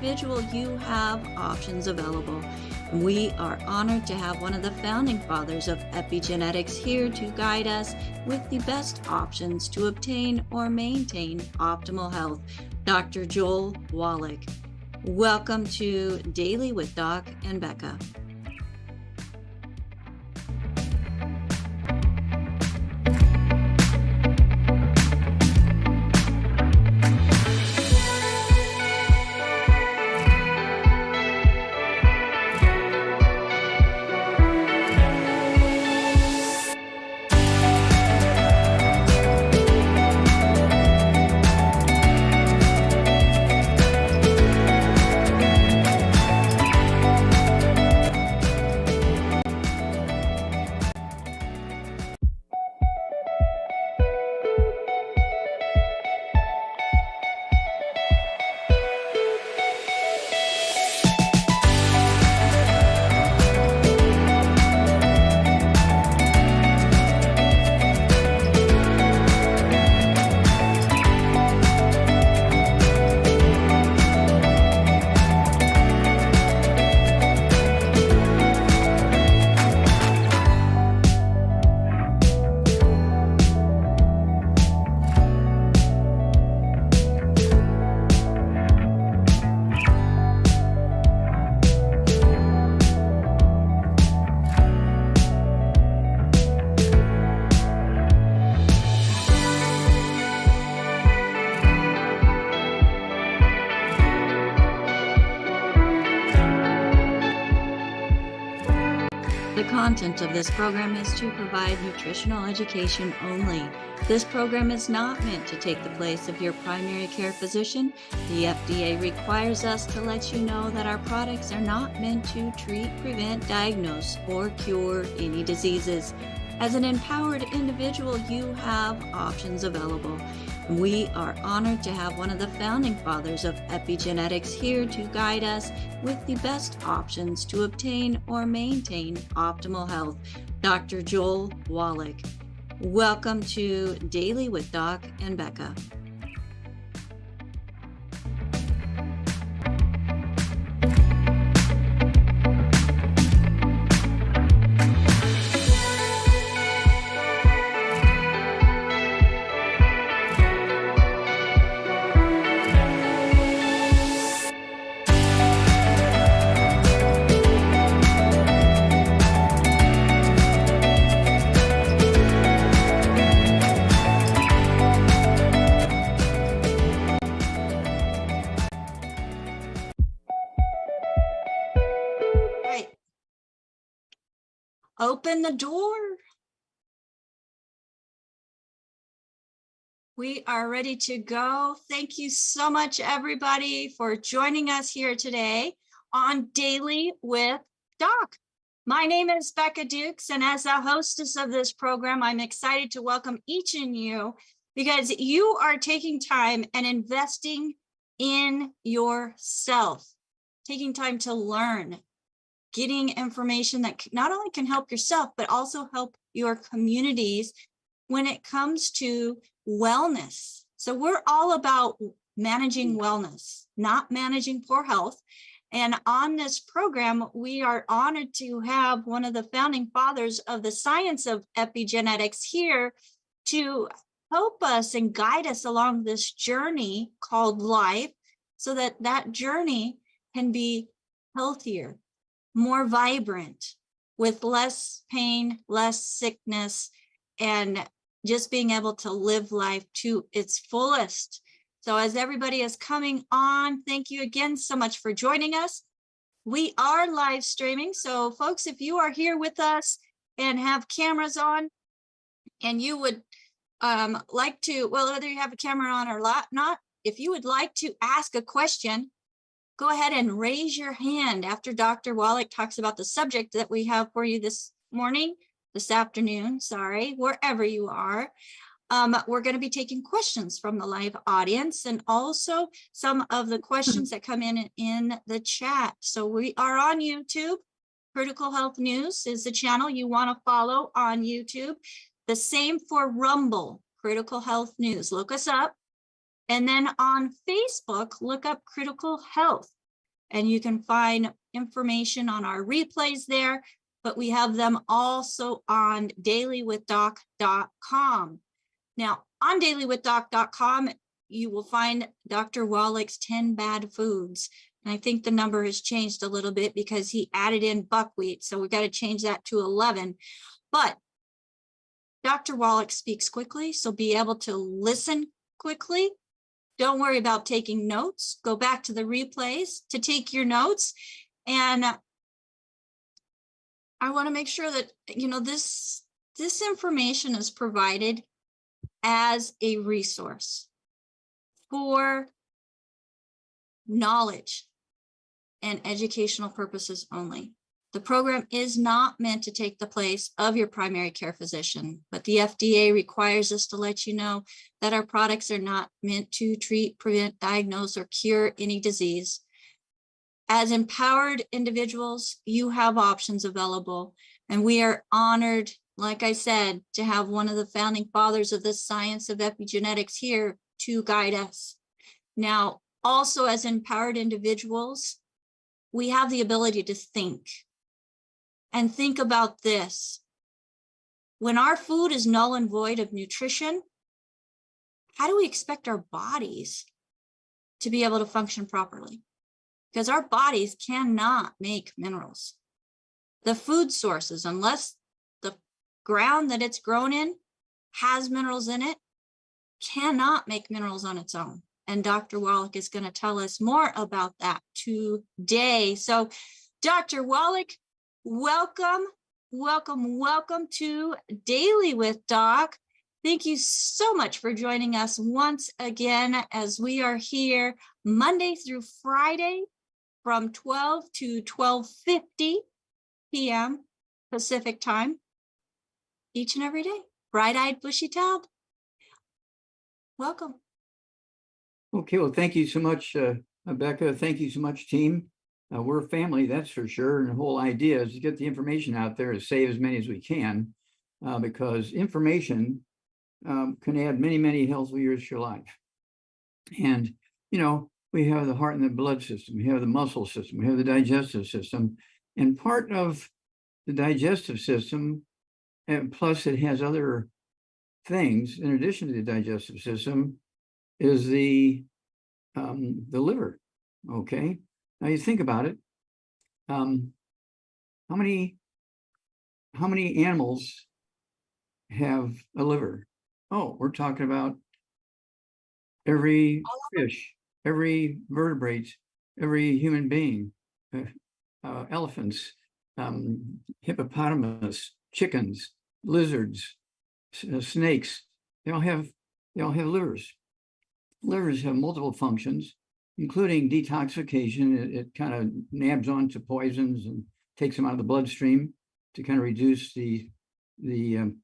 individual, you have options available. We are honored to have one of the founding fathers of epigenetics here to guide us with the best options to obtain or maintain optimal health, Dr. Joel Wallach. Welcome to Daily with Doc and Becca. The content of this program is to provide nutritional education only. This program is not meant to take the place of your primary care physician. The FDA requires us to let you know that our products are not meant to treat, prevent, diagnose, or cure any diseases. As an empowered individual, you have options available. We are honored to have one of the founding fathers of epigenetics here to guide us with the best options to obtain or maintain optimal health, Dr. Joel Wallach. Welcome to Daily with Doc and Becca. Open the door. We are ready to go. Thank you so much, everybody, for joining us here today on Daily with Doc. My name is Becca Dukes, and as the hostess of this program, I'm excited to welcome each of you because you are taking time and investing in yourself, taking time to learn, getting information that not only can help yourself, but also help your communities when it comes to wellness. So we're all about managing wellness, not managing poor health. And on this program, we are honored to have one of the founding fathers of the science of epigenetics here to help us and guide us along this journey called life so that that journey can be healthier, more vibrant, with less pain, less sickness, and just being able to live life to its fullest. So as everybody is coming on, thank you again so much for joining us. We are live streaming. So folks, if you are here with us and have cameras on and you would like to, well, whether you have a camera on or not, if you would like to ask a question, go ahead and raise your hand after Dr. Wallach talks about the subject that we have for you this afternoon, wherever you are. We're going to be taking questions from the live audience and also some of the questions that come in the chat. So we are on YouTube. Critical Health News is the channel you want to follow on YouTube. The same for Rumble, Critical Health News. Look us up. And then on Facebook, look up Critical Health. and you can find information on our replays there, but we have them also on dailywithdoc.com. Now, on dailywithdoc.com, you will find Dr. Wallach's 10 bad foods. And I think the number has changed a little bit because he added in buckwheat. So we got to change that to 11. But Dr. Wallach speaks quickly, so be able to listen quickly. Don't worry about taking notes. Go back to the replays to take your notes. And I want to make sure that, this information is provided as a resource for knowledge and educational purposes only. The program is not meant to take the place of your primary care physician, but the FDA requires us to let you know that our products are not meant to treat, prevent, diagnose, or cure any disease. As empowered individuals, you have options available, and we are honored, like I said, to have one of the founding fathers of the science of epigenetics here to guide us. Now, also as empowered individuals, we have the ability to think. And think about this. When our food is null and void of nutrition, how do we expect our bodies to be able to function properly? Because our bodies cannot make minerals. The food sources, unless the ground that it's grown in has minerals in it, cannot make minerals on its own. And Dr. Wallach is going to tell us more about that today. So, Dr. Wallach, welcome to Daily with Doc. Thank you so much for joining us once again as we are here Monday through Friday from 12 to 12:50 p.m. Pacific time, each and every day. Bright-eyed, bushy-tailed. Welcome. Okay, well, thank you so much, Becca. Thank you so much, team. We're a family, that's for sure. And the whole idea is to get the information out there to save as many as we can, because information can add many, many healthy years to your life. And, we have the heart and the blood system, we have the muscle system, we have the digestive system. And part of the digestive system, and plus it has other things in addition to the digestive system, is the liver. Okay. Now you think about it. How many animals have a liver? Oh, we're talking about every fish, every vertebrate, every human being, elephants, hippopotamus, chickens, lizards, snakes. They all have livers. Livers have multiple functions, including detoxification. It kind of nabs onto poisons and takes them out of the bloodstream to kind of reduce the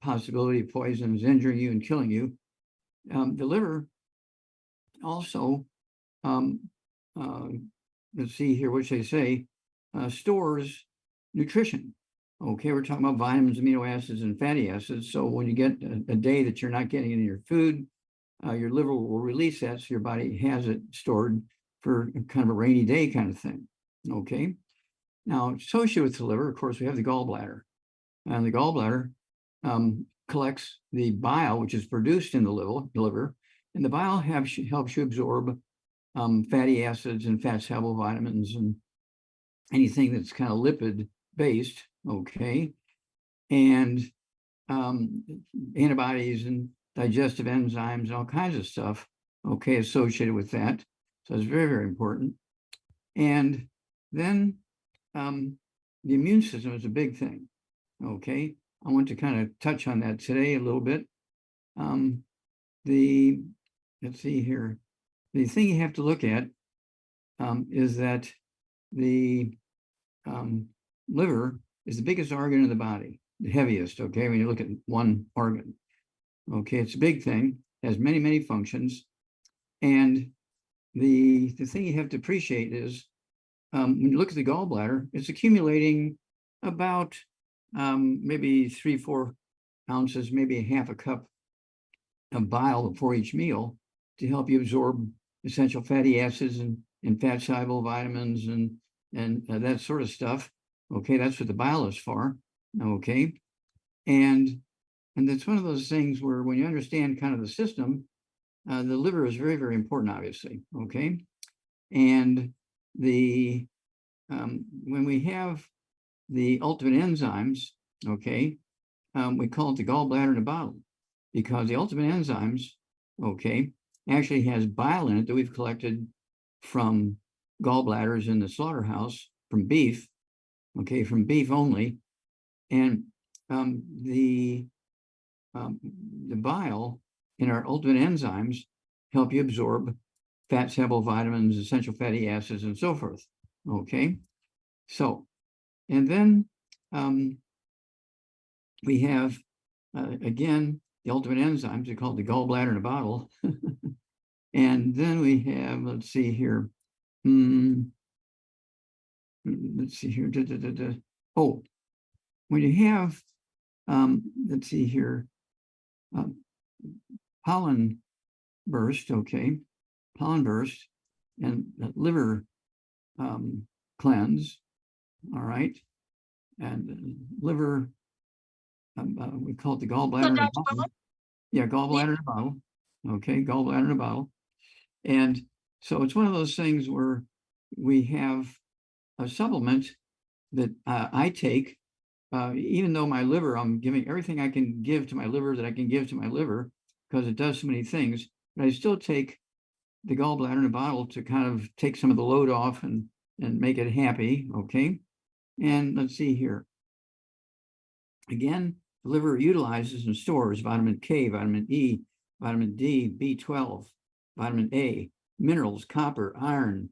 possibility of poisons injuring you and killing you. The liver also, let's see here, what they say, stores nutrition. Okay, we're talking about vitamins, amino acids, and fatty acids. So when you get a day that you're not getting in your food, your liver will release that, so your body has it stored for kind of a rainy day kind of thing. Okay. Now, associated with the liver, of course, we have the gallbladder. And the gallbladder collects the bile, which is produced in the liver. And the bile helps you absorb fatty acids and fat soluble vitamins and anything that's kind of lipid based. Okay. And antibodies and digestive enzymes and all kinds of stuff, okay, associated with that. So it's very, very important. And then the immune system is a big thing, okay? I want to kind of touch on that today a little bit. Let's see here. The thing you have to look at is that the liver is the biggest organ in the body, the heaviest, okay, when you look at one organ. Okay, it's a big thing, has many, many functions. And the thing you have to appreciate is when you look at the gallbladder, it's accumulating about maybe 3-4 ounces, maybe a half a cup of bile before each meal to help you absorb essential fatty acids and and fat soluble vitamins and that sort of stuff. Okay, that's what the bile is for. Okay, and it's one of those things where when you understand kind of the system, the liver is very, very important, obviously. Okay, and the when we have the ultimate enzymes, okay, we call it the gallbladder in a bottle, because the ultimate enzymes, okay, actually has bile in it that we've collected from gallbladders in the slaughterhouse from beef, okay, from beef only, and the bile in our ultimate enzymes help you absorb fat soluble vitamins, essential fatty acids, and so forth. Okay, so and then we have again the ultimate enzymes. They're called the gallbladder in a bottle, and then we have, let's see here. Let's see here. Oh, when you have, let's see here, pollen burst, okay, pollen burst, and liver cleanse, all right, and liver, we call it the gallbladder in a bottle. Yeah, gallbladder in a bottle. Okay, gallbladder in a bottle. And so it's one of those things where we have a supplement that I take, even though my liver, I'm giving everything I can give to my liver that I can give to my liver because it does so many things, but I still take the gallbladder in a bottle to kind of take some of the load off and make it happy, okay? And let's see here. Again, the liver utilizes and stores vitamin K, vitamin E, vitamin D, B12, vitamin A, minerals, copper, iron.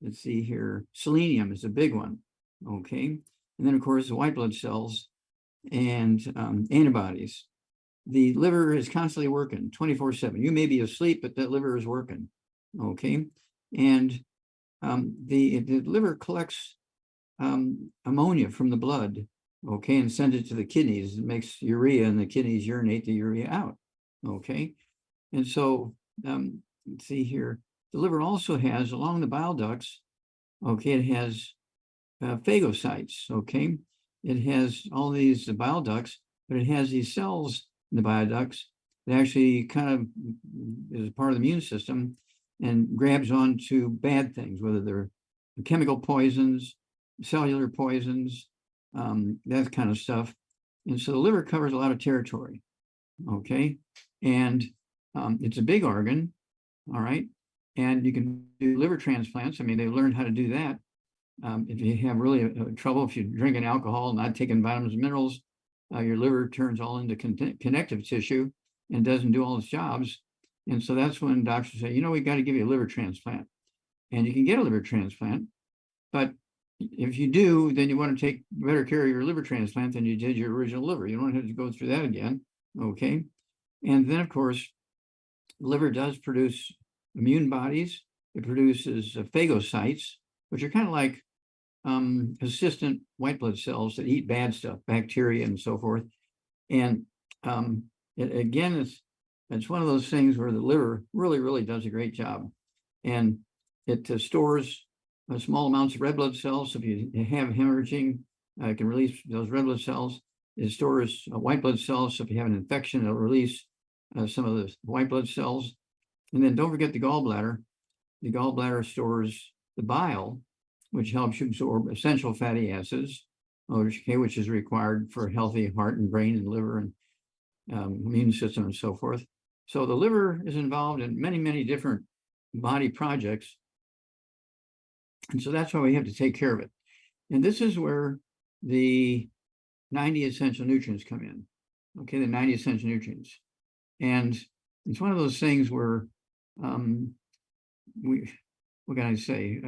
Let's see here. Selenium is a big one. Okay. And then, of course, the white blood cells and antibodies. The liver is constantly working 24/7. You may be asleep, but that liver is working. Okay. And the liver collects ammonia from the blood, okay, and sends it to the kidneys. It makes urea, and the kidneys urinate the urea out, okay. And so, let's see here, the liver also has, along the bile ducts, okay, it has phagocytes, okay. It has all these bile ducts, but it has these cells in the bile ducts that actually kind of is part of the immune system and grabs onto bad things, whether they're chemical poisons, cellular poisons, that kind of stuff. And so the liver covers a lot of territory, okay? And it's a big organ, all right? And you can do liver transplants. I mean, they learned how to do that. If you have really trouble, if you're drinking alcohol, not taking vitamins and minerals, your liver turns all into connective tissue and doesn't do all its jobs. And so that's when doctors say, you know, we got to give you a liver transplant. And you can get a liver transplant, but if you do, then you want to take better care of your liver transplant than you did your original liver. You don't have to go through that again, okay? And then, of course, the liver does produce immune bodies. It produces phagocytes, which are kind of like assistant white blood cells that eat bad stuff, bacteria and so forth. And it's one of those things where the liver really, really does a great job. And it stores small amounts of red blood cells. So if you have hemorrhaging, it can release those red blood cells. It stores white blood cells. So if you have an infection, it'll release some of the white blood cells. And then don't forget the gallbladder. The gallbladder stores the bile, which helps you absorb essential fatty acids, which is required for a healthy heart and brain and liver and immune system and so forth. So the liver is involved in many, many different body projects. And so that's why we have to take care of it. And this is where the 90 essential nutrients come in. Okay, the 90 essential nutrients. And it's one of those things where what can I say?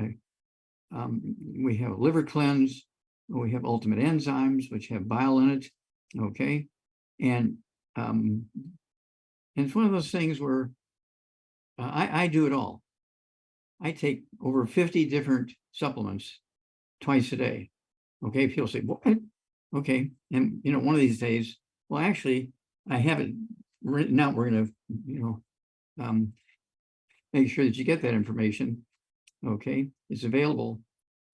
We have a liver cleanse, we have ultimate enzymes, which have bile in it. Okay. And it's one of those things where I do it all. I take over 50 different supplements twice a day. Okay. People say, what? Okay. And, you know, one of these days, well, actually, I have it written out. We're going to, make sure that you get that information. Okay, it's available.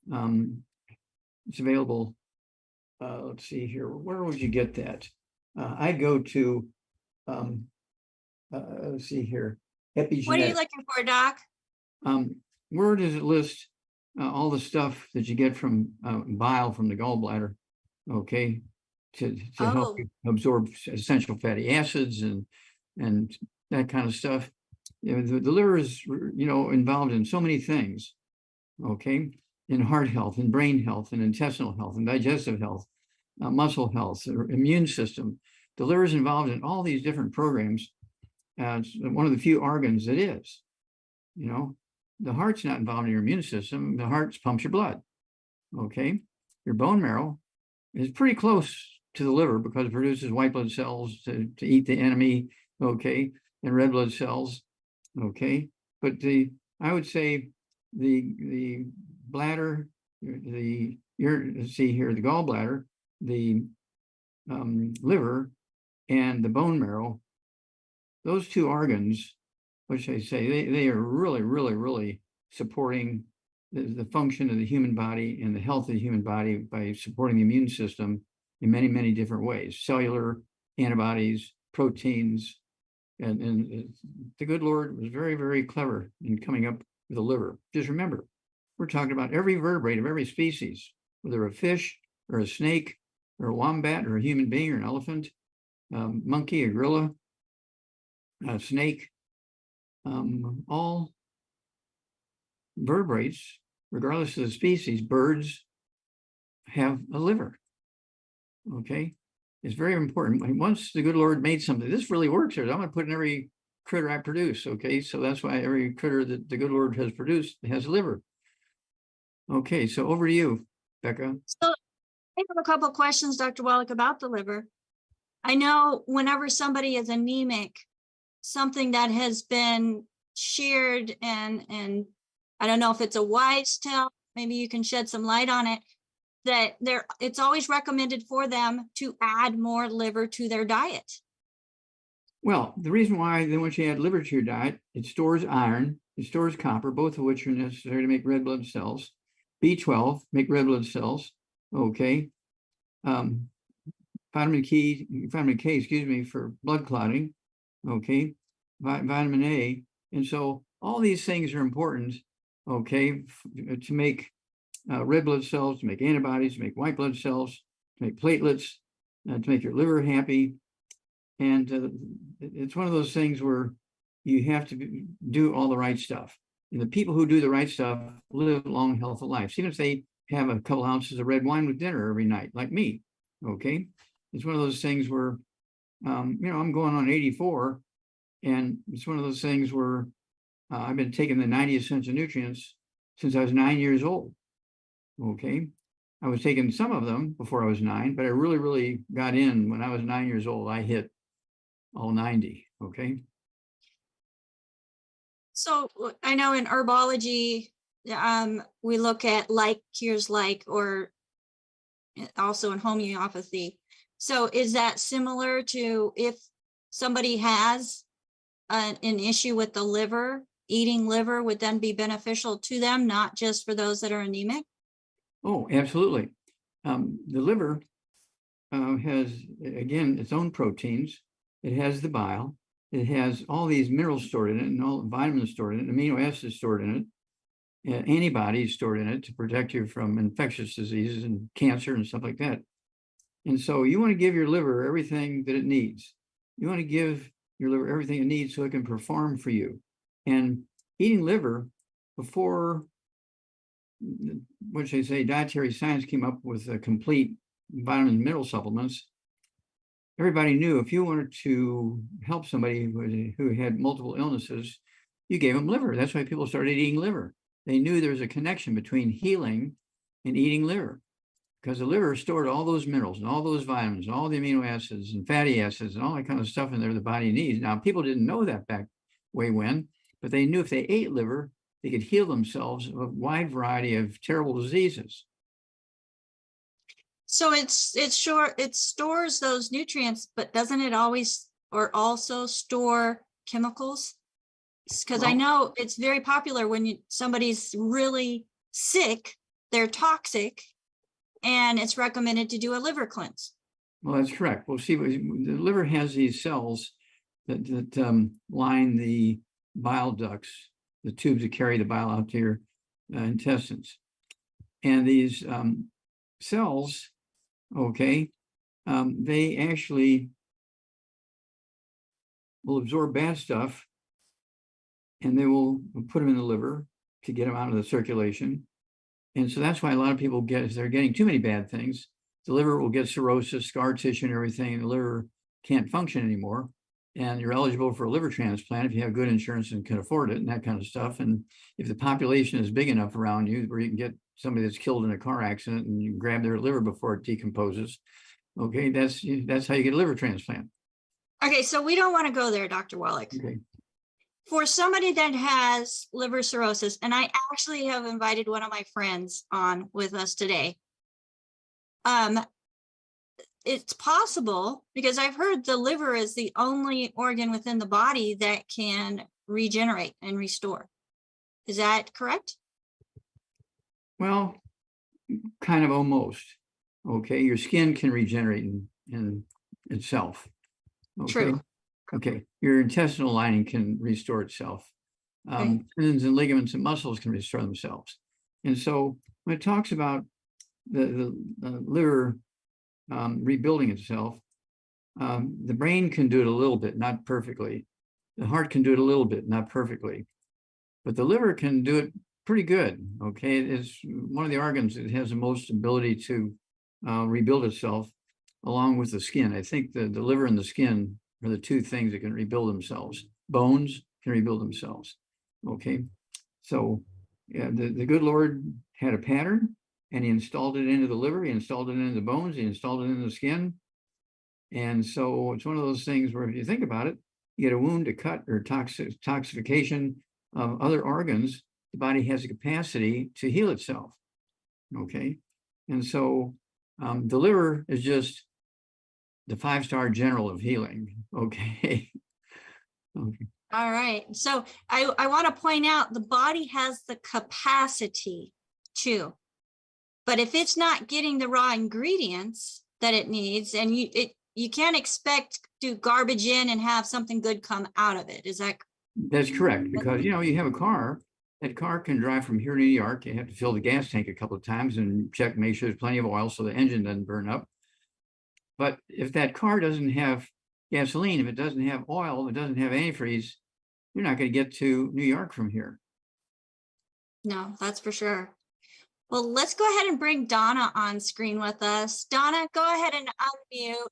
It's available. Let's see here. Where would you get that? I go to, let's see here, What are you epigenetic. looking for, Doc? Where does it list all the stuff that you get from bile from the gallbladder? Okay, to help Oh, you absorb essential fatty acids and that kind of stuff. You know, the liver is, you know, involved in so many things. Okay, in heart health, in brain health, and intestinal health, and digestive health, muscle health, immune system. The liver is involved in all these different programs. It's one of the few organs that is. You know, the heart's not involved in your immune system. The heart pumps your blood. Okay, your bone marrow is pretty close to the liver because it produces white blood cells to eat the enemy. Okay, and red blood cells. Okay, but I would say the bladder, let's see here, the gallbladder, the liver, and the bone marrow, those two organs, which I say they are really, really, really supporting the function of the human body and the health of the human body by supporting the immune system in many, many different ways, cellular, antibodies, proteins, and the good Lord was very, very clever in coming up with a liver. Just remember, we're talking about every vertebrate of every species, whether a fish or a snake or a wombat or a human being or an elephant, monkey, a gorilla, a snake, all vertebrates, regardless of the species, birds have a liver. Okay, it's very important. Once the good Lord made something, this really works here. I'm going to put in every critter I produce. Okay, so that's why every critter that the good Lord has produced has a liver. Okay, so over to you, Becca. so I have a couple of questions, Dr. Wallach, about the liver. I know whenever somebody is anemic, something that has been shared and I don't know if it's a wise tale, maybe you can shed some light on it, that it's always recommended for them to add more liver to their diet. Well, the reason why they want you to add liver to your diet, it stores iron, it stores copper, both of which are necessary to make red blood cells. B12, make red blood cells. Okay. Vitamin K, excuse me, for blood clotting. Okay. Vitamin A. And so all these things are important, okay, to make red blood cells, to make antibodies, to make white blood cells, to make platelets, to make your liver happy. And it's one of those things where you have to do all the right stuff. And the people who do the right stuff live long, healthy lives, even if they have a couple ounces of red wine with dinner every night, like me. Okay. It's one of those things where, you know, I'm going on 84, and it's one of those things where I've been taking the 90 essential nutrients since I was 9 years old. Okay. I was taking some of them before I was 9, but I really, really got in when I was 9 years old. I hit all 90. Okay. So I know in herbology, we look at like cures like, or also in homeopathy. So is that similar to if somebody has an issue with the liver, eating liver would then be beneficial to them, not just for those that are anemic? Oh, absolutely. The liver has, again, its own proteins. It has the bile. It has all these minerals stored in it and all the vitamins stored in it, amino acids stored in it, antibodies stored in it to protect you from infectious diseases and cancer and stuff like that. And so you want to give your liver everything that it needs. You want to give your liver everything it needs so it can perform for you. And eating liver before, what should I say, dietary science came up with a complete vitamin and mineral supplements, everybody knew if you wanted to help somebody who had multiple illnesses, you gave them liver. That's why people started eating liver. They knew there was a connection between healing and eating liver, because the liver stored all those minerals and all those vitamins and all the amino acids and fatty acids and all that kind of stuff in there the body needs. Now, people didn't know that back way when, but they knew if they ate liver, they could heal themselves of a wide variety of terrible diseases. So it stores those nutrients, but doesn't it always or also store chemicals? Because I Well, know it's very popular when somebody's really sick, they're toxic, and it's recommended to do a liver cleanse. well, that's correct. Well, see, the liver has these cells that line the bile ducts, the tubes that carry the bile out to your intestines. And these cells, okay, they actually will absorb bad stuff and they will put them in the liver to get them out of the circulation. And so that's why a lot of people if they're getting too many bad things, the liver will get cirrhosis, scar tissue and everything, and the liver can't function anymore. And you're eligible for a liver transplant if you have good insurance and can afford it and that kind of stuff. And if the population is big enough around you where you can get somebody that's killed in a car accident and you grab their liver before it decomposes, okay, that's how you get a liver transplant. Okay, so we don't want to go there, Dr. Wallach. Okay. For somebody that has liver cirrhosis, and I actually have invited one of my friends on with us today. It's possible, because I've heard the liver is the only organ within the body that can regenerate and restore. Is that correct? Well, kind of almost. Okay, your skin can regenerate in itself. Okay. True. Okay, your intestinal lining can restore itself. Okay. Tendons and ligaments and muscles can restore themselves. And so when it talks about the liver rebuilding itself, the brain can do it a little bit, not perfectly. The heart can do it a little bit, not perfectly. But the liver can do it pretty good. Okay, it's one of the organs that has the most ability to rebuild itself, along with the skin. I think the liver and the skin are the two things that can rebuild themselves. Bones can rebuild themselves. Okay, so yeah, the good Lord had a pattern and he installed it into the liver, he installed it into the bones, he installed it into the skin. And so it's one of those things where if you think about it, you get a wound, a cut, or toxification of other organs, the body has a capacity to heal itself. Okay, and so the liver is just the 5-star general of healing. Okay. Okay. All right. So I want to point out the body has the capacity to, but if it's not getting the raw ingredients that it needs, and you can't expect to garbage in and have something good come out of it. Is that? That's correct, because you have a car. That car can drive from here to New York. You have to fill the gas tank a couple of times and check, make sure there's plenty of oil so the engine doesn't burn up. But if that car doesn't have gasoline, if it doesn't have oil, if it doesn't have antifreeze, you're not going to get to New York from here. No, that's for sure. Well, let's go ahead and bring Donna on screen with us. Donna, go ahead and unmute.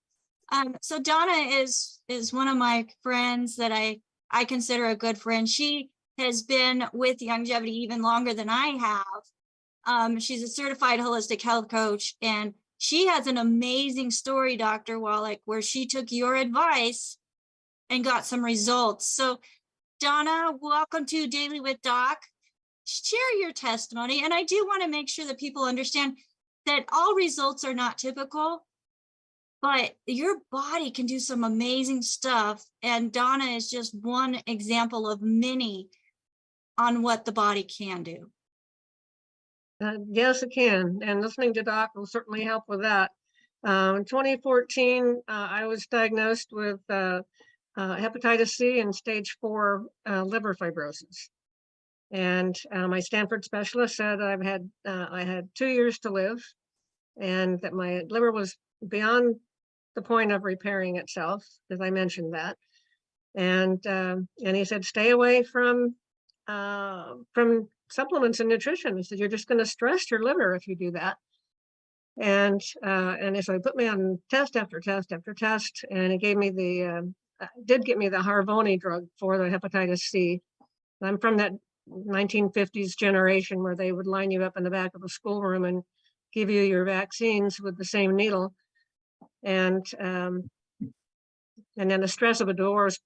So Donna is one of my friends that I consider a good friend. She has been with Longevity even longer than I have. She's a certified holistic health coach, and she has an amazing story, Dr. Wallach, where she took your advice and got some results. So Donna, welcome to Daily with Doc. Share your testimony. And I do want to make sure that people understand that all results are not typical, but your body can do some amazing stuff. And Donna is just one example of many on what the body can do. Yes, it can. And listening to Doc will certainly help with that. In 2014, I was diagnosed with hepatitis C and stage 4 liver fibrosis. And my Stanford specialist said I had 2 years to live, and that my liver was beyond the point of repairing itself, as I mentioned that. And he said, stay away from supplements and nutrition. He said, you're just going to stress your liver if you do that. And so he put me on test after test after test, and he gave me did get me the Harvoni drug for the hepatitis C. I'm from that 1950s generation where they would line you up in the back of a schoolroom and give you your vaccines with the same needle. And then the stress of a divorce,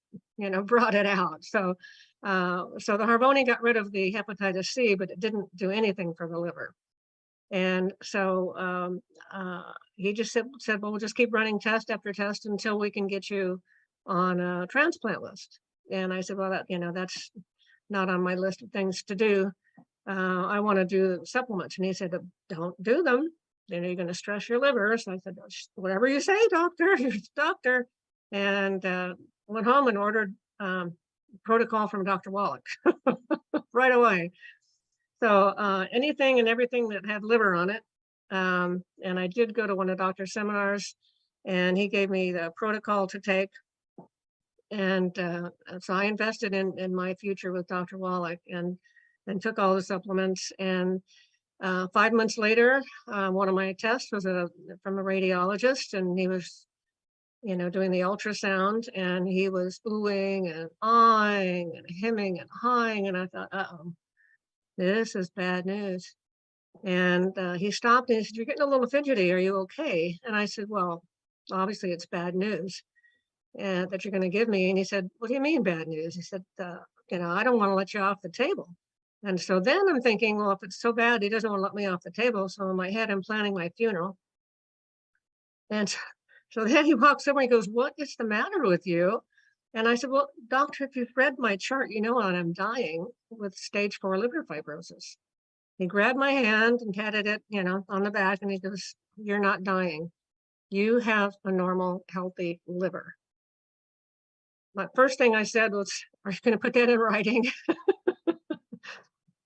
brought it out. So the Harvoni got rid of the hepatitis C, but it didn't do anything for the liver. And so he just said, well, we'll just keep running test after test until we can get you on a transplant list. And I said, well, not on my list of things to do. I want to do supplements. And he said, don't do them. Then you're going to stress your liver. So I said, whatever you say, doctor, you're the doctor. And went home and ordered protocol from Dr. Wallach right away. So anything and everything that had liver on it. And I did go to one of Doctor's seminars, and he gave me the protocol to take. And so I invested in my future with Dr. Wallach and took all the supplements. And 5 months later, one of my tests was from a radiologist, and he was, doing the ultrasound, and he was oohing and ahhing and hemming and hawing. And I thought, uh-oh, this is bad news. And he stopped and he said, you're getting a little fidgety. Are you okay? And I said, well, obviously it's bad news that you're going to give me. And he said, what do you mean bad news? He said, I don't want to let you off the table. And so then I'm thinking, well, if it's so bad, he doesn't want to let me off the table. So in my head, I'm planning my funeral. And so then he walks over and he goes, what is the matter with you? And I said, well, doctor, if you've read my chart, you know I'm dying with stage 4 liver fibrosis. He grabbed my hand and patted it, on the back, and he goes, you're not dying. You have a normal, healthy liver. My first thing I said was, are you going to put that in writing?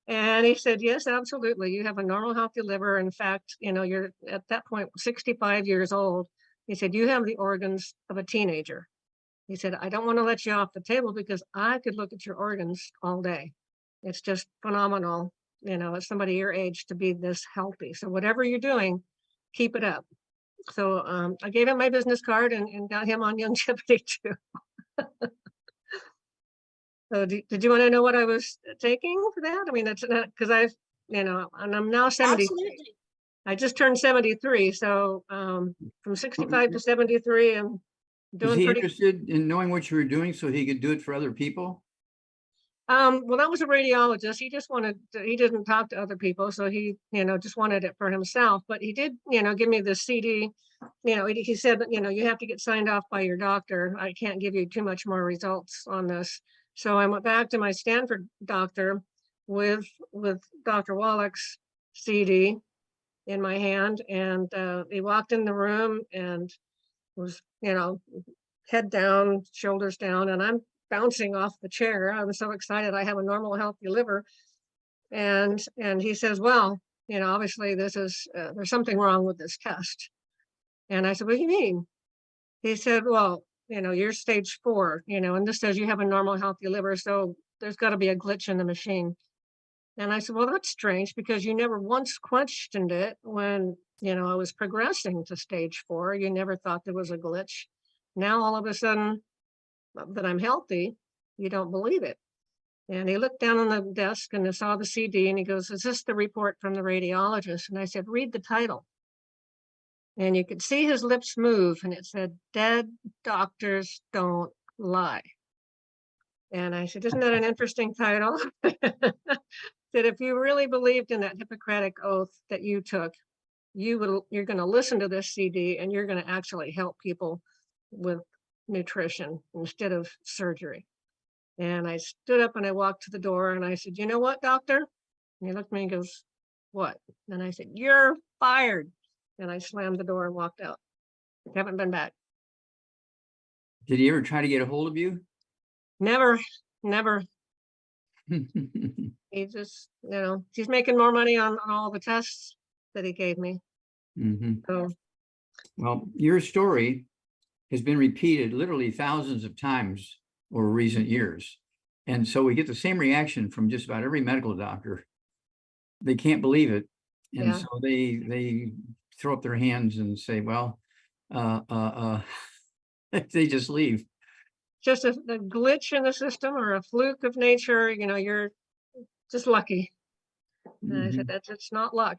And he said, yes, absolutely. You have a normal, healthy liver. In fact, you're at that point 65 years old. He said, you have the organs of a teenager. He said, I don't want to let you off the table because I could look at your organs all day. It's just phenomenal, as somebody your age to be this healthy. So whatever you're doing, keep it up. So I gave him my business card and got him on longevity too. So did you want to know what I was taking for that? I mean, that's not because I've, and I'm now 70. Absolutely. I just turned 73. So from 65 to 73, I'm Was doing he pretty. interested in knowing what you were doing so he could do it for other people? Well, that was a radiologist. He just he didn't talk to other people. So he, just wanted it for himself. But he did, give me the CD. He said, you have to get signed off by your doctor. I can't give you too much more results on this. So I went back to my Stanford doctor with Dr. Wallach's CD in my hand. And he walked in the room and was, head down, shoulders down. And I'm bouncing off the chair. I was so excited. I have a normal, healthy liver. And he says, well, obviously this is, there's something wrong with this test. And I said, what do you mean? He said, well, you're stage 4, and this says you have a normal, healthy liver. So there's got to be a glitch in the machine. And I said, well, that's strange because you never once questioned it when, I was progressing to stage 4. You never thought there was a glitch. Now, all of a sudden that I'm healthy, you don't believe it. And he looked down on the desk and saw the CD and he goes, is this the report from the radiologist? And I said, read the title. And you could see his lips move and it said, dead doctors don't lie. And I said, isn't that an interesting title? That if you really believed in that Hippocratic oath that you took, you're going to listen to this CD and you're going to actually help people with nutrition instead of surgery. And I stood up and I walked to the door and I said, you know what, doctor? And he looked at me and goes, what? And I said, you're fired. And I slammed the door and walked out. Haven't been back. Did he ever try to get a hold of you? Never. He just, he's making more money on all the tests that he gave me. So, well, your story has been repeated literally thousands of times over recent years. And so we get the same reaction from just about every medical doctor. They can't believe it. And yeah. so they throw up their hands and say, well, they just leave. Just a glitch in the system or a fluke of nature, you're just lucky. And I said, it's not luck.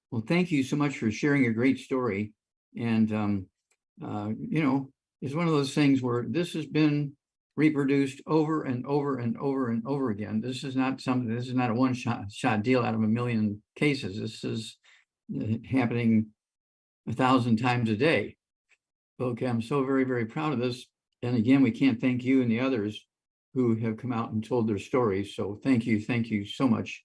Well, thank you so much for sharing your great story. And, it's one of those things where this has been reproduced over and over and over and over again. This is not a one-shot deal out of a million cases. This is happening 1,000 times a day. Okay, I'm so very, very proud of this. And again, we can't thank you and the others who have come out and told their stories. So thank you so much.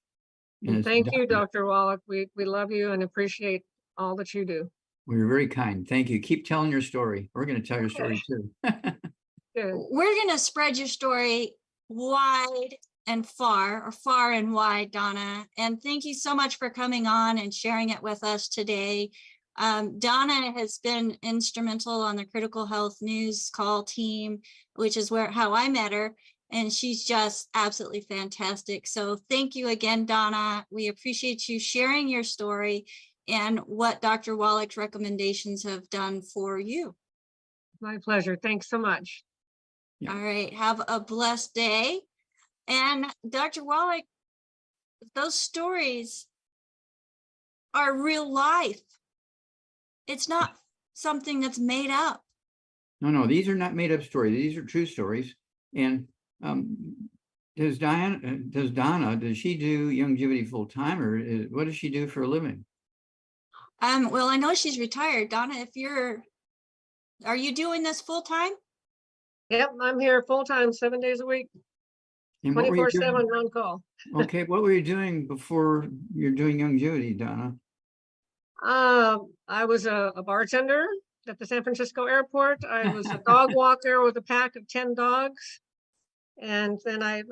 And it's Thank you, Dr. Wallach. We love you and appreciate all that you do. We're very kind. Thank you. Keep telling your story. We're going to tell your story too. Good. We're going to spread your story wide and far, or far and wide, Donna. And thank you so much for coming on and sharing it with us today. Donna has been instrumental on the Critical Health News call team, which is how I met her. And she's just absolutely fantastic. So thank you again, Donna. We appreciate you sharing your story and what Dr. Wallach's recommendations have done for you. My pleasure. Thanks so much. Yeah. All right. Have a blessed day. And Dr. Wallach, those stories are real life. It's not something that's made up. No, these are not made up stories. These are true stories. And does Donna, does she do longevity full time, or what does she do for a living? Well, I know she's retired. Donna, are you doing this full time? Yep, I'm here full time, 7 days a week, And what were you 24/7 doing? on call. Okay, what were you doing before you're doing longevity, Donna? I was a bartender at the San Francisco airport. I was a dog walker with a pack of 10 dogs. And then I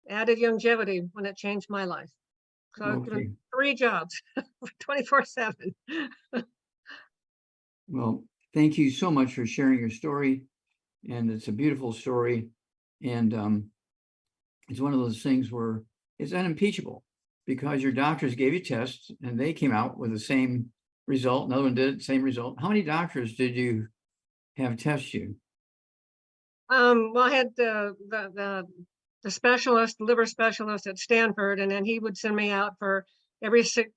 added longevity when it changed my life. So I've Okay. given 3 jobs, 24/7. Well, thank you so much for sharing your story. And it's a beautiful story. And it's one of those things where it's unimpeachable because your doctors gave you tests and they came out with the same result. Another one did same result. How many doctors did you have test you? Well, I had the specialist, liver specialist at Stanford, and then he would send me out for every 6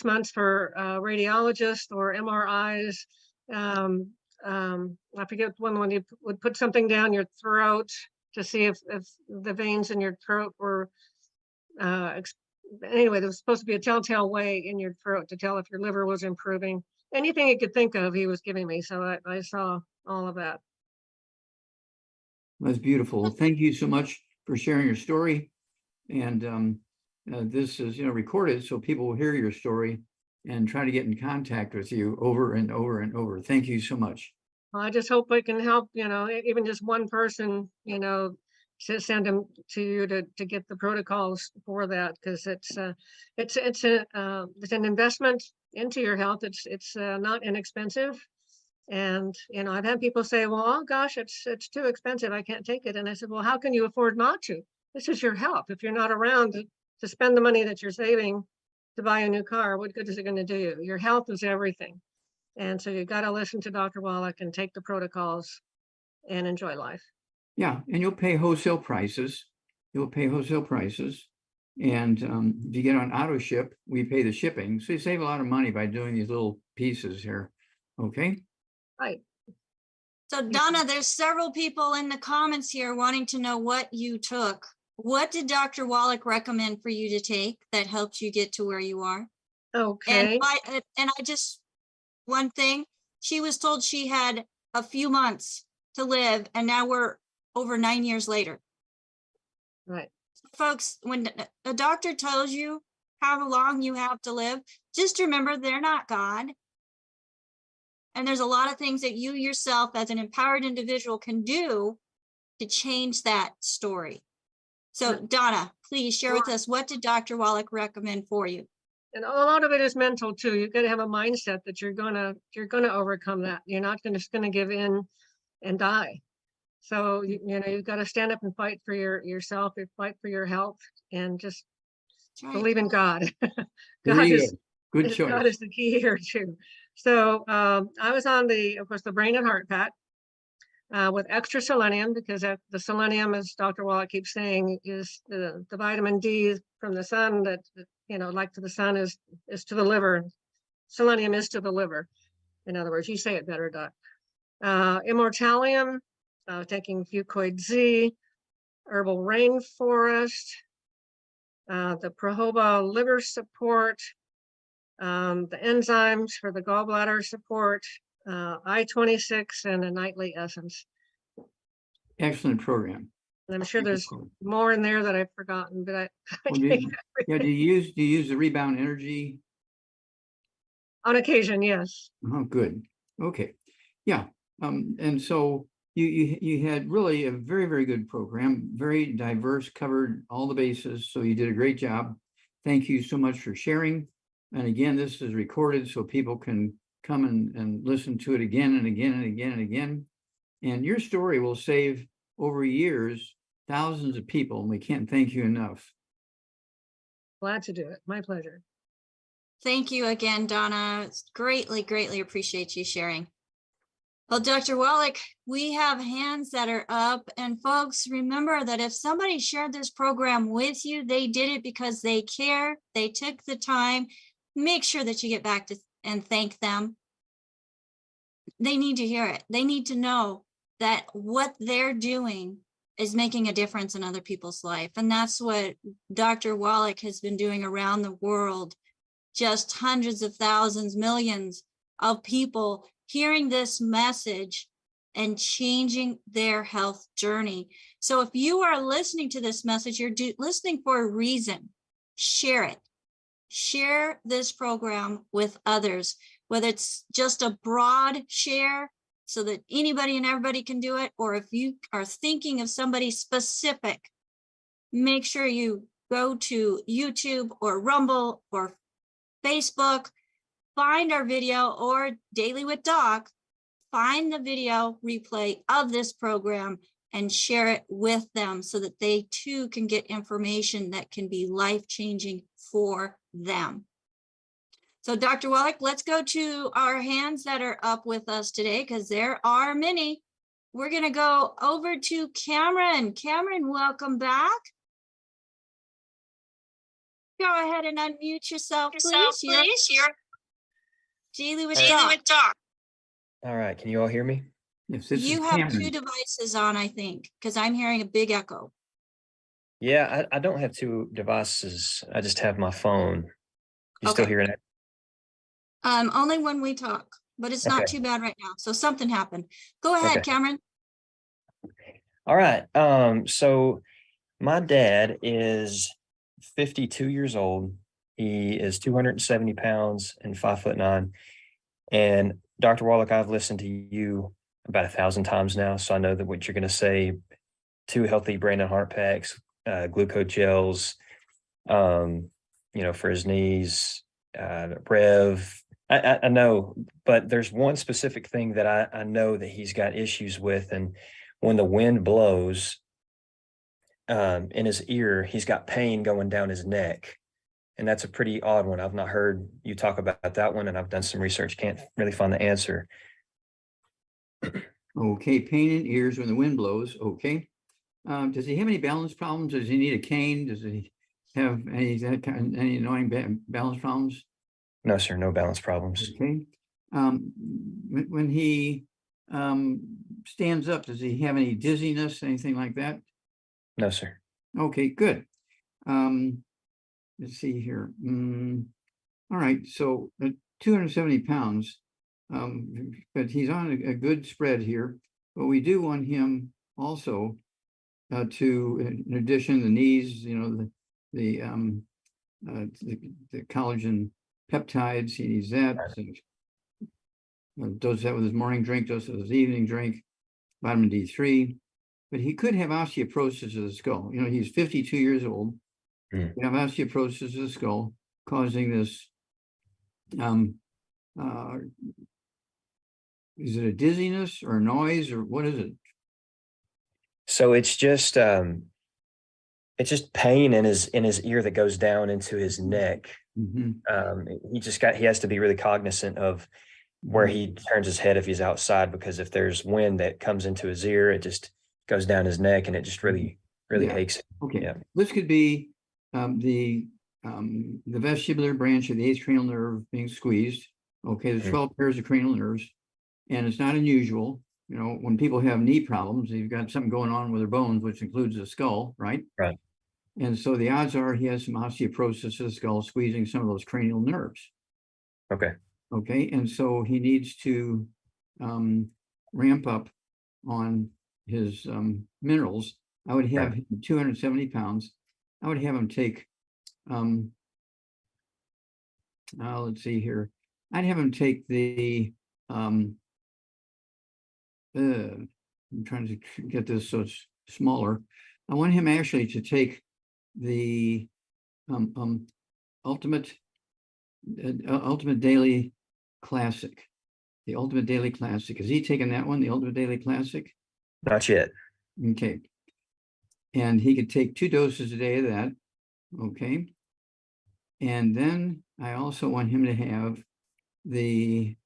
months for radiologist or MRIs. I forget when you would put something down your throat to see if the veins in your throat were anyway, there was supposed to be a telltale way in your throat to tell if your liver was improving. Anything you could think of, he was giving me. So I saw all of that. That's beautiful. Thank you so much for sharing your story. And this is, recorded so people will hear your story and try to get in contact with you over and over and over. Thank you so much. Well, I just hope I can help, even just one person, to send them to you to get the protocols for that, because it's an investment into your health. It's not inexpensive. And, I've had people say, well, oh gosh, it's too expensive. I can't take it. And I said, well, how can you afford not to? This is your health. If you're not around to spend the money that you're saving to buy a new car, what good is it going to do you? Your health is everything. And so you got to listen to Dr. Wallach and take the protocols and enjoy life. Yeah, and you'll pay wholesale prices. And if you get on auto ship, we pay the shipping. So you save a lot of money by doing these little pieces here. Okay. Right. So Donna, there's several people in the comments here wanting to know what you took. What did Dr. Wallach recommend for you to take that helped you get to where you are? Okay. One thing, she was told she had a few months to live, and now we're over 9 years later. Right. Folks, when a doctor tells you how long you have to live, just remember they're not God. And there's a lot of things that you yourself as an empowered individual can do to change that story. So Donna, please share with us, what did Dr. Wallach recommend for you? And a lot of it is mental too. You've got to have a mindset that you're gonna overcome that. You're not just gonna give in and die. So you've got to stand up and fight for yourself, you fight for your health, and just believe in God. God is the key here too. So I was on of course, the brain and heart pack with extra selenium, because the selenium, as Dr. Wallach keeps saying, is the vitamin D from the sun that, like to the sun is to the liver. Selenium is to the liver. In other words, you say it better, Doc. Immortalium, taking Fucoid Z, herbal rainforest, the Prohoba liver support, the enzymes for the gallbladder support, I-26, and a nightly essence. Excellent program. And I'm sure there's more in there that I've forgotten, but I Well, can't yeah, do you use the rebound energy? on occasion, yes. Oh, good. Okay. Yeah. And so you had really a very, very good program, very diverse, covered all the bases. So you did a great job. Thank you so much for sharing. And again, this is recorded so people can come and listen to it again and again and again and again. And your story will save over years thousands of people, and we can't thank you enough. Glad to do it. My pleasure. Thank you again, Donna. Greatly, greatly appreciate you sharing. Well, Dr. Wallach, we have hands that are up, and folks, remember that if somebody shared this program with you, they did it because they care, they took the time. Make sure that you get back to and thank them. They need to hear it. They need to know that what they're doing is making a difference in other people's life. And that's what Dr. Wallach has been doing around the world. Just hundreds of thousands, millions of people hearing this message and changing their health journey. So if you are listening to this message, you're listening for a reason. Share it. Share this program with others, whether it's just a broad share so that anybody and everybody can do it, or if you are thinking of somebody specific, make sure you go to YouTube or Rumble or Facebook, find our video, or Daily with Doc, find the video replay of this program and share it with them so that they too can get information that can be life-changing for them. So Dr. Wallach, let's go to our hands that are up with us today, because there are many. We're going to go over to Cameron. Cameron, welcome back. Go ahead and unmute yourself, please. You're Daily with Doc. All right, can you all hear me? Yes, this You is have Cameron. two devices on, I think, because I'm hearing a big echo. Yeah, I don't have two devices. I just have my phone. You still Okay. hearing it? Only when we talk, but it's not Okay. too bad right now. So something happened. Go ahead, Okay. Cameron. All right. So my dad is 52 years old. He is 270 pounds and 5'9". And Dr. Wallach, I've listened to you about 1,000 times now, so I know that what you're going to say. 2 healthy brain and heart packs, glucose gels, for his knees, Rev. I know, but there's one specific thing that I know that he's got issues with, and when the wind blows in his ear, he's got pain going down his neck. And that's a pretty odd one. I've not heard you talk about that one, and I've done some research, can't really find the answer. Okay, pain in ears when the wind blows. Okay. Does he have any balance problems? Does he need a cane? Does he have any annoying balance problems? No, sir, no balance problems. Okay. When he stands up, does he have any dizziness, anything like that? No, sir. Okay, good. Let's see here. All right, so 270 pounds, but he's on a good spread here. But we do want him also to, in addition, the knees, the collagen peptides, he needs that. Does that with his morning drink, does it with his evening drink, vitamin D3. But he could have osteoporosis of the skull. He's 52 years old. Mm. You have osteoporosis of the skull causing this. Is it a dizziness or a noise, or what is it? So it's just pain in his ear that goes down into his neck. Mm-hmm. He has to be really cognizant of where he turns his head if he's outside, because if there's wind that comes into his ear, it just goes down his neck, and it just really Yeah. aches him. Okay. Yeah. This could be the vestibular branch of the 8th cranial nerve being squeezed. Okay, there's 12 pairs of cranial nerves, and it's not unusual. When people have knee problems, you've got something going on with their bones, which includes the skull, right? Right. And so the odds are he has some osteoporosis of the skull, squeezing some of those cranial nerves. Okay. Okay, and so he needs to ramp up on his minerals, I would have him 270 pounds. I would have him take, let's see here. I'd have him take the, I'm trying to get this so it's smaller. I want him actually to take the ultimate daily classic. The ultimate daily classic. Has he taken that one? The ultimate daily classic? Not yet. Okay. And he could take 2 doses a day of that. Okay. And then I also want him to have the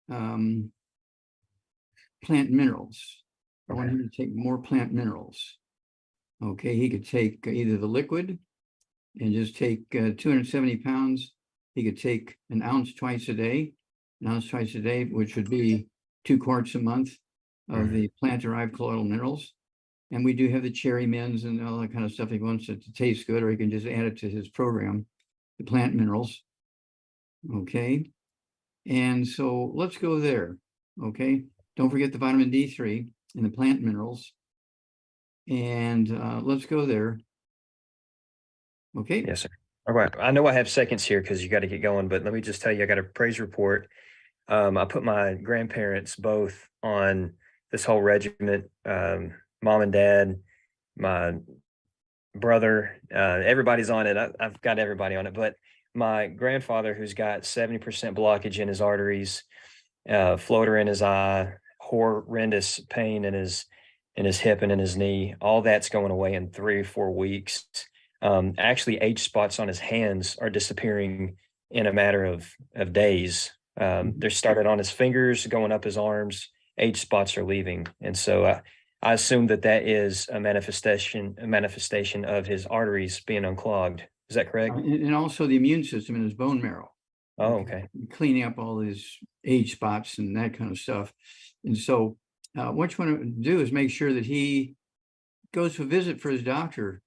plant minerals. I want him to take more plant minerals. Okay, he could take either the liquid and just take 270 pounds. He could take an ounce twice a day, which would be 2 quarts a month of the plant-derived colloidal minerals. And we do have the cherry mints and all that kind of stuff. If he wants it to taste good, or he can just add it to his program, the plant minerals. Okay. And so let's go there. Okay. Don't forget the vitamin D3 and the plant minerals. And let's go there. Okay. Yes, sir. All right. I know I have seconds here because you got to get going, but let me just tell you, I got a praise report. I put my grandparents both on this whole regiment, mom and dad, my brother, everybody's on it. I've got everybody on it, but my grandfather, who's got 70% blockage in his arteries, floater in his eye, horrendous pain in his hip and in his knee, all that's going away in 3 or 4 weeks. Actually, age spots on his hands are disappearing in a matter of days. They're started on his fingers, going up his arms. Age spots are leaving, and so I assume that is a manifestation of his arteries being unclogged. Is that correct? And also the immune system in his bone marrow. Oh, okay. Cleaning up all his age spots and that kind of stuff. And so what you want to do is make sure that he goes to a visit for his doctor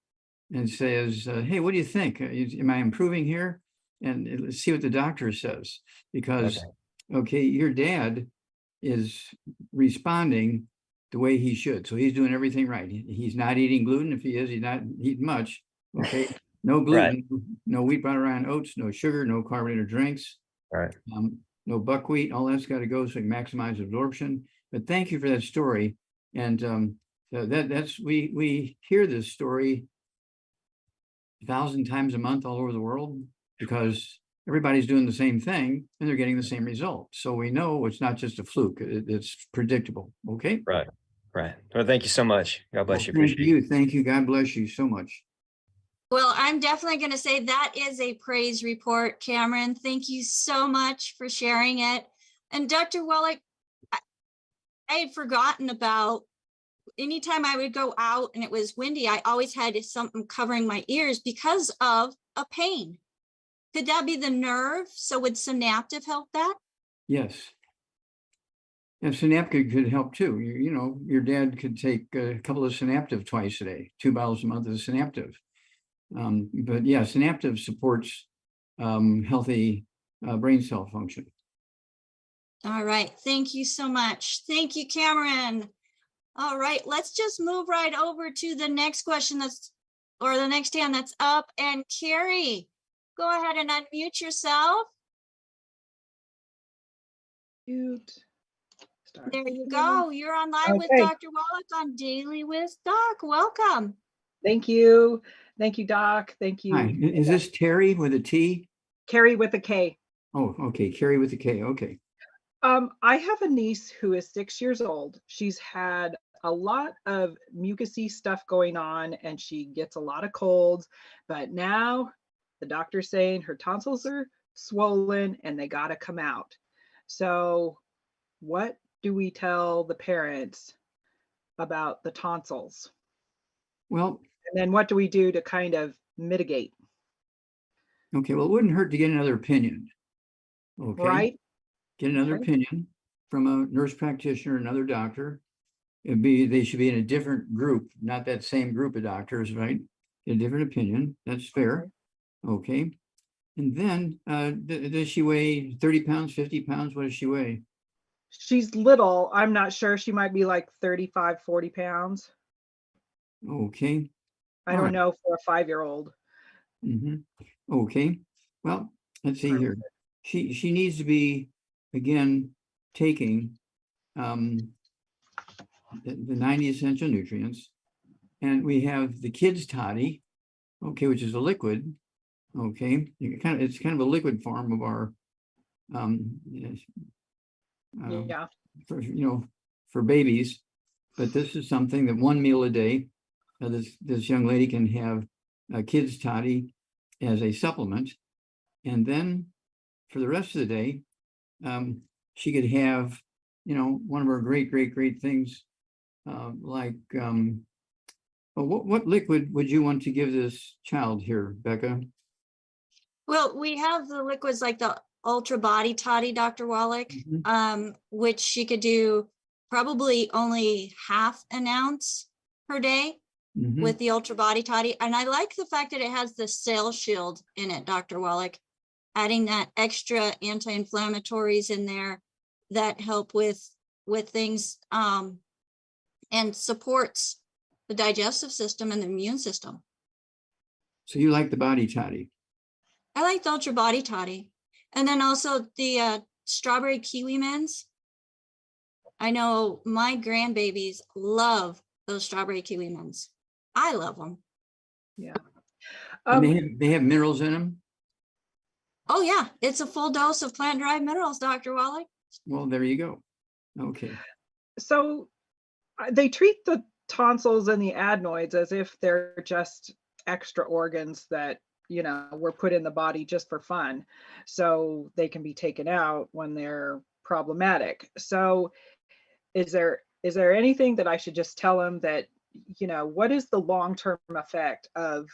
and says, hey, what do you think? Am I improving here? And let's see what the doctor says. Because, okay, your dad is responding the way he should. So he's doing everything right. He's not eating gluten. If he is, he's not eating much. Okay. No gluten, no wheat, butter, and oats, no sugar, no carbonated drinks. Right. No buckwheat. All that's got to go so you maximize absorption. But thank you for that story. And that's we hear this story 1,000 times a month all over the world because everybody's doing the same thing and they're getting the same result. So we know it's not just a fluke. It's predictable. Okay. Right. Well, thank you so much. God bless you. Thank you. Thank you. God bless you so much. Well, I'm definitely going to say that is a praise report, Cameron. Thank you so much for sharing it. And Dr. Wallach, I had forgotten about anytime I would go out and it was windy, I always had something covering my ears because of a pain. Could that be the nerve? So would Synaptive help that? Yes. And Synaptive could help too. You know, your dad could take a couple of Synaptive twice a day, 2 bottles a month of Synaptive. But yeah, Synaptive supports healthy brain cell function. All right. Thank you so much. Thank you, Cameron. All right. Let's just move right over to the next question the next hand that's up. And Carrie, go ahead and unmute yourself. Cute. There you go. You're on live with Dr. Wallach on Daily with Doc. Welcome. Thank you. Thank you, Doc. Thank you. Hi. Is this Terry with a T? Carrie with a K. Oh, okay. Carrie with a K. Okay. I have a niece who is 6 years old. She's had a lot of mucousy stuff going on and she gets a lot of colds, but now the doctor's saying her tonsils are swollen and they got to come out. So what do we tell the parents about the tonsils? Well, and then what do we do to kind of mitigate? Okay, well, it wouldn't hurt to get another opinion. Okay. Right? Get another opinion from a nurse practitioner, another doctor. They should be in a different group, not that same group of doctors, right? Get a different opinion. That's fair. Okay. And then does she weigh 30 pounds, 50 pounds? What does she weigh? She's little. I'm not sure. She might be like 35, 40 pounds. Okay. I All don't right. know for a 5-year-old. Okay. Well, let's see here. She needs to be, again, taking the 90 essential nutrients. And we have the kids toddy, okay, which is a liquid. Okay, it's kind of a liquid form of our Yeah. for for babies. But this is something that 1 meal a day, this young lady can have a kids toddy as a supplement, and then for the rest of the day, she could have, one of our great things, like, well, what liquid would you want to give this child here, Becca? Well, we have the liquids like the Ultra Body Toddy, Dr. Wallach, which she could do probably only half an ounce per day with the Ultra Body Toddy. And I like the fact that it has the cell shield in it, Dr. Wallach, adding that extra anti-inflammatories in there that help with things and supports the digestive system and the immune system. So you like the body toddy? I like the Ultra Body Toddy. And then also the strawberry kiwi mints. I know my grandbabies love those strawberry kiwi mints. I love them. Yeah. And they have minerals in them? Oh yeah, it's a full dose of plant-derived minerals, Dr. Wallach. Well, there you go. Okay. So they treat the tonsils and the adenoids as if they're just extra organs that, were put in the body just for fun. So they can be taken out when they're problematic. So is there anything that I should just tell them that, what is the long-term effect of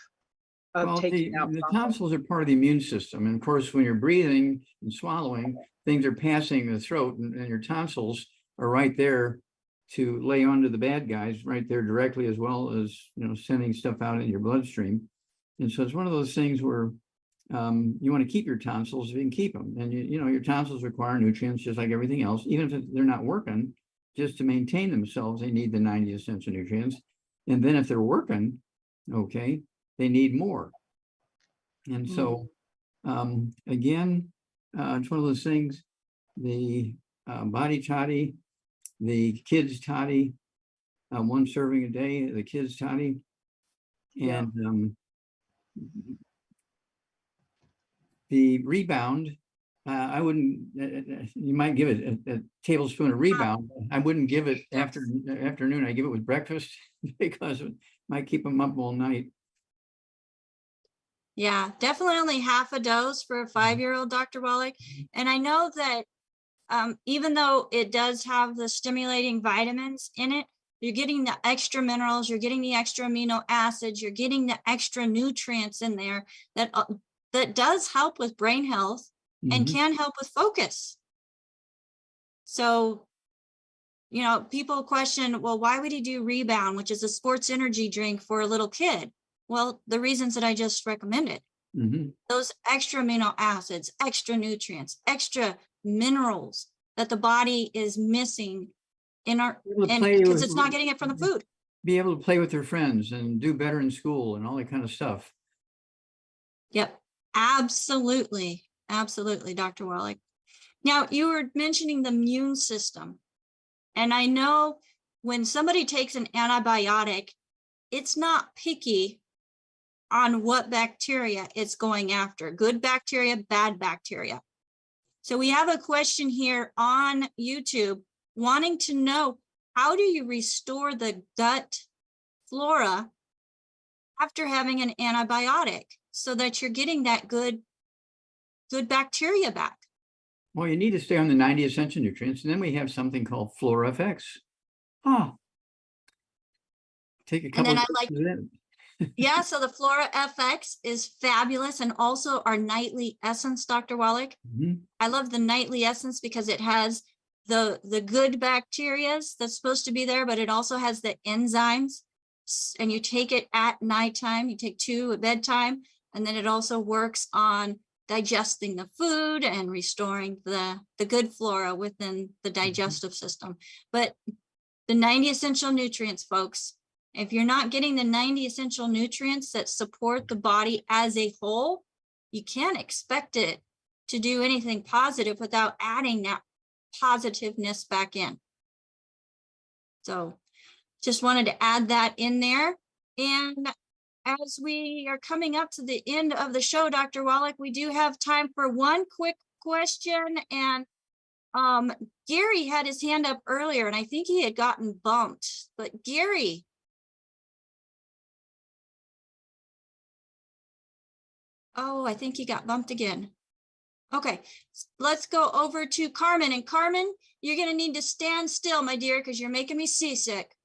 Well, taking out the tonsils? tonsils are part of the immune system. And of course, when you're breathing and swallowing, things are passing the throat, and your tonsils are right there to lay onto the bad guys right there directly, as well as, sending stuff out in your bloodstream. And so it's one of those things where you want to keep your tonsils if you can keep them. And, your tonsils require nutrients just like everything else, even if they're not working, just to maintain themselves, they need the 90 essential nutrients. And then if they're working, okay, they need more. And so, again, it's one of those things, the body toddy, the kids toddy, 1 serving a day, the kids toddy, and the rebound, I wouldn't, you might give it a tablespoon of rebound. I wouldn't give it afternoon. I give it with breakfast because it might keep them up all night. Yeah, definitely only half a dose for a 5-year-old, Dr. Wallach. And I know that even though it does have the stimulating vitamins in it, you're getting the extra minerals, you're getting the extra amino acids, you're getting the extra nutrients in there that does help with brain health and can help with focus. So, people question, well, why would he do Rebound, which is a sports energy drink for a little kid? Well, the reasons that I just recommended, those extra amino acids, extra nutrients, extra minerals that the body is missing because it's not getting it from the food. Be able to play with their friends and do better in school and all that kind of stuff. Yep, absolutely. Absolutely, Dr. Wallach. Now, you were mentioning the immune system. And I know when somebody takes an antibiotic, it's not picky on what bacteria it's going after, good bacteria, bad bacteria. So we have a question here on YouTube wanting to know, how do you restore the gut flora after having an antibiotic so that you're getting that good bacteria back? Well, you need to stay on the 90 essential nutrients, and then we have something called Flora FX. Take a couple. And then yeah, so the Flora FX is fabulous, and also our nightly essence, Dr. Wallach. I love the nightly essence because it has the good bacteria that's supposed to be there, but it also has the enzymes. And you take it at nighttime, you take 2 at bedtime, and then it also works on digesting the food and restoring the good flora within the digestive system. But the 90 essential nutrients, folks, if you're not getting the 90 essential nutrients that support the body as a whole, you can't expect it to do anything positive without adding that positiveness back in. So just wanted to add that in there. And as we are coming up to the end of the show, Dr. Wallach, we do have time for one quick question. And Gary had his hand up earlier, and I think he had gotten bumped. But Gary. Oh, I think he got bumped again. Okay, let's go over to Carmen. And Carmen, you're going to need to stand still, my dear, because you're making me seasick.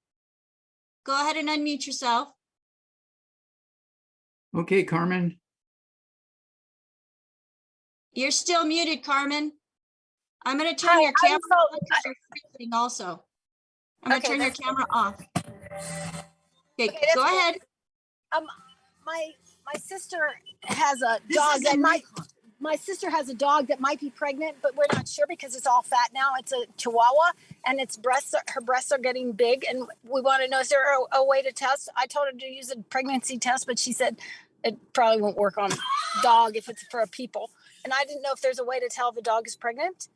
Go ahead and unmute yourself. Okay, Carmen. You're still muted, Carmen. I'm going to turn your camera on because you're freezing also. I'm going to turn your camera off. Okay, go ahead. My sister has a dog that might be pregnant, but we're not sure because it's all fat now. It's a Chihuahua, and her breasts are getting big, and we want to know, is there a way to test? I told her to use a pregnancy test, but she said it probably won't work on a dog if it's for a people. And I didn't know if there's a way to tell if a dog is pregnant.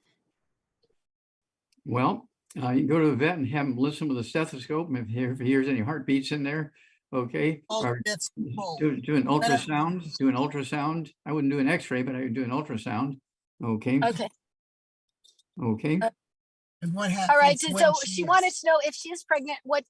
Well, you can go to the vet and have him listen with a stethoscope. And if he hears any heartbeats in there, okay. Or do an ultrasound. I wouldn't do an x-ray, but I would do an ultrasound. Okay. Okay. And what happens? All right. So she wanted to know if she is pregnant, what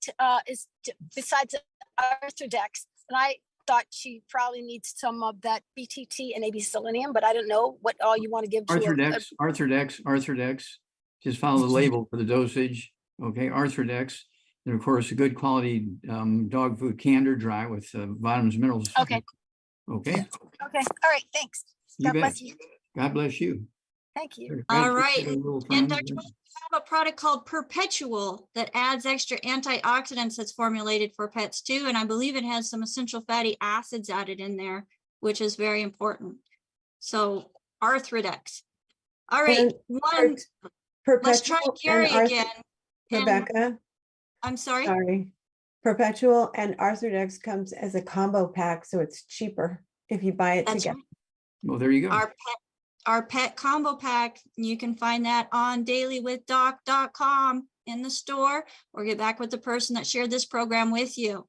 is besides Arthrodex. And I thought she probably needs some of that BTT and maybe selenium, but I don't know what all you want to give to her. Arthrodex. Just follow the label for the dosage. Okay. Arthrodex. And of course, a good quality dog food, canned or dry, with vitamins, minerals. Okay. Okay. Okay. All right. Thanks. God bless you. God bless you. Thank you. All right. And Dr. We have a product called Perpetual that adds extra antioxidants that's formulated for pets too. And I believe it has some essential fatty acids added in there, which is very important. So Arthrodex. All right. Let's try Gary again. Rebecca. I'm sorry. Sorry. Perpetual and Arthrodex comes as a combo pack, so it's cheaper if you buy it together. Right. Well, there you go. Our pet combo pack. You can find that on dailywithdoc.com in the store, or get back with the person that shared this program with you.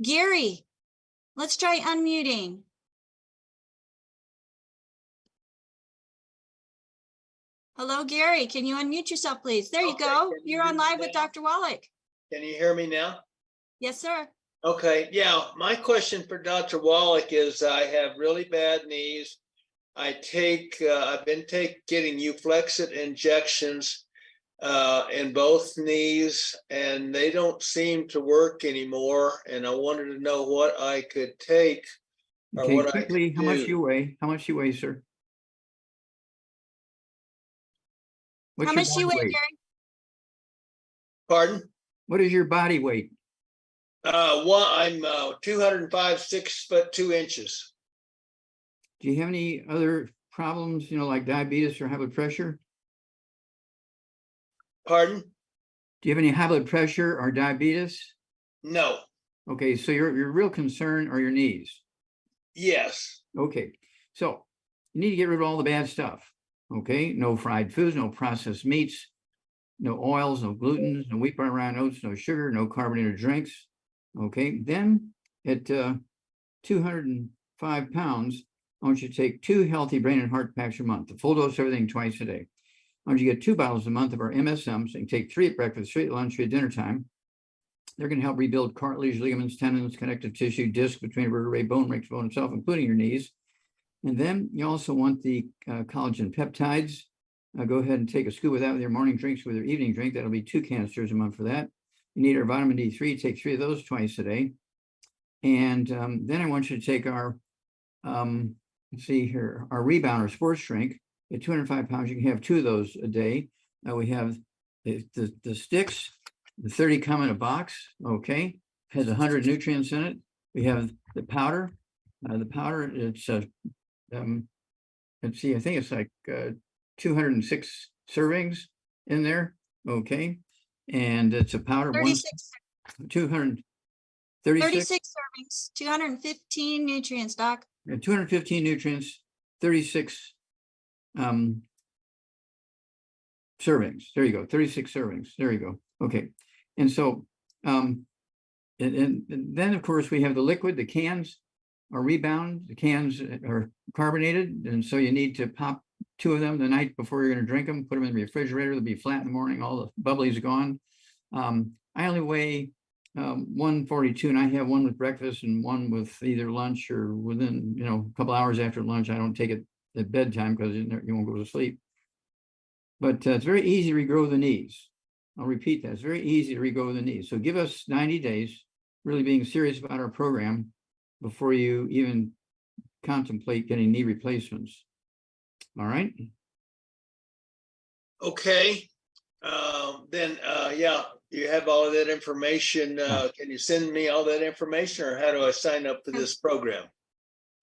Gary, let's try unmuting. Hello, Gary. Can you unmute yourself, please? There you go. You're on live with Dr. Wallach. Can you hear me now? Yes, sir. Okay. Yeah. My question for Dr. Wallach is, I have really bad knees. I've been getting Euflexit injections in both knees, and they don't seem to work anymore. And I wanted to know what I could take. Okay, quickly, how much you weigh? How much you weigh, sir? How much do you weigh, Gary? Pardon? What is your body weight? I'm 205, 6'2". Do you have any other problems, like diabetes or high blood pressure? Pardon? Do you have any high blood pressure or diabetes? No. Okay, so your real concern are your knees. Yes. Okay, so you need to get rid of all the bad stuff. Okay, no fried foods, no processed meats, no oils, no gluten, no wheat, bran, rye, oats, no sugar, no carbonated drinks. Okay, then at 205 pounds, I want you to take 2 healthy brain and heart packs a month, a full dose of everything twice a day. I want you to get 2 bottles a month of our MSM, so you can take 3 at breakfast, 3 at lunch, 3 at dinner time. They're going to help rebuild cartilage, ligaments, tendons, connective tissue, disc between vertebrae, bone, breaks bone itself, including your knees. And then you also want the collagen peptides. Go ahead and take a scoop of that with your morning drinks, with your evening drink. That'll be 2 canisters a month for that. You need our vitamin D3, take 3 of those twice a day. And then I want you to take our, let's see here, our Rebound or Sports Drink. At 205 pounds, you can have 2 of those a day. We have the sticks, the 30 come in a box, okay? Has 100 nutrients in it. We have the powder. It's let's see, I think it's like 206 servings in there. Okay. And it's a powder, 36, 236, 36 servings, 215 nutrients, Doc. 215 nutrients, 36 servings. There you go. 36 servings. There you go. Okay. And so, and then of course we have the liquid. The cans are rebound. The cans are carbonated. And so you need to pop 2 of them the night before you're going to drink them, put them in the refrigerator. They'll be flat in the morning. All the bubbly's gone. I only weigh 142, and I have one with breakfast and one with either lunch or within, a couple hours after lunch. I don't take it at bedtime because you won't go to sleep. But it's very easy to regrow the knees. I'll repeat that. It's very easy to regrow the knees. So give us 90 days, really being serious about our program before you even contemplate getting knee replacements. All right. Okay. Yeah, you have all of that information. Can you send me all that information, or how do I sign up for this program?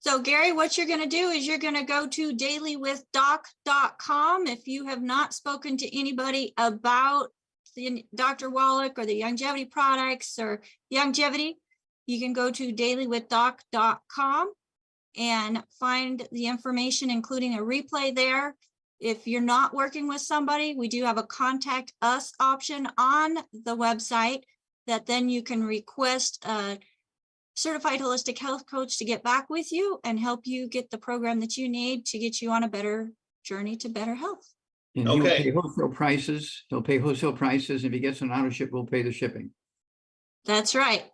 So Gary, what you're going to do is you're going to go to dailywithdoc.com. If you have not spoken to anybody about the Dr. Wallach or the longevity products or longevity, you can go to dailywithdoc.com and find the information, including a replay there. If you're not working with somebody, we do have a contact us option on the website that then you can request a certified holistic health coach to get back with you and help you get the program that you need to get you on a better journey to better health. And he'll pay wholesale prices. He'll pay wholesale prices. If he gets an auto ship, we'll pay the shipping. That's right.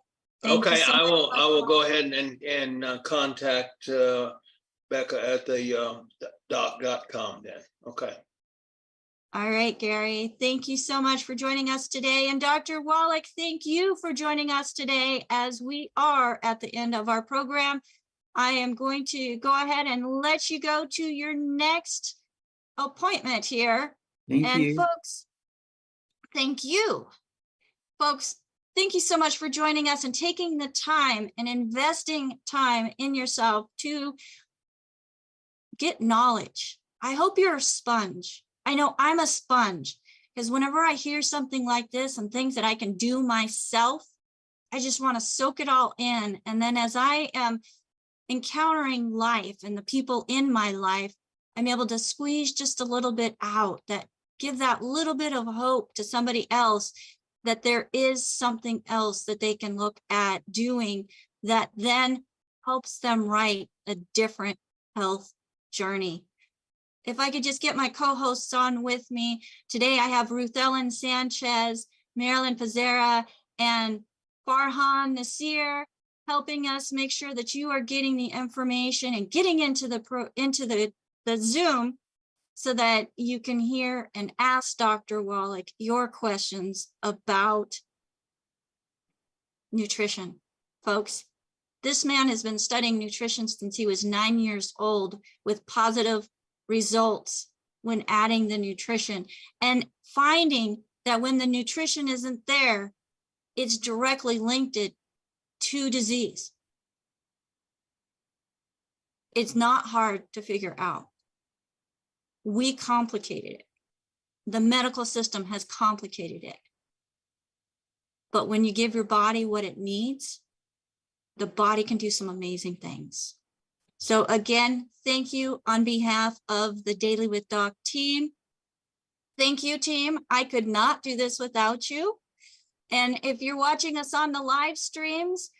Thank you Okay, so I much. will go ahead and contact Becca at the doc.com then. Okay. All right, Gary, thank you so much for joining us today. And Dr. Wallach, thank you for joining us today as we are at the end of our program. I am going to go ahead and let you go to your next appointment here. Thank you. Folks, thank you. Folks, thank you so much for joining us and taking the time and investing time in yourself to get knowledge. I hope you're a sponge. I know I'm a sponge because whenever I hear something like this and things that I can do myself, I just want to soak it all in. And then as I am encountering life and the people in my life, I'm able to squeeze just a little bit out, that give that little bit of hope to somebody else, that there is something else that they can look at doing that then helps them write a different health journey. If I could just get my co-hosts on with me today, I have Ruth Ellen Sanchez, Marilyn Pizzera, and Farhan Nasir helping us make sure that you are getting the information and getting into the Zoom so that you can hear and ask Dr. Wallach your questions about nutrition. Folks, this man has been studying nutrition since he was 9 years old with positive results when adding the nutrition and finding that when the nutrition isn't there, it's directly linked it to disease. It's not hard to figure out. We complicated it. The medical system has complicated it. But when you give your body what it needs, the body can do some amazing things. So again, thank you on behalf of the Daily with Doc team. Thank you, team. I could not do this without you. And if you're watching us on the live streams,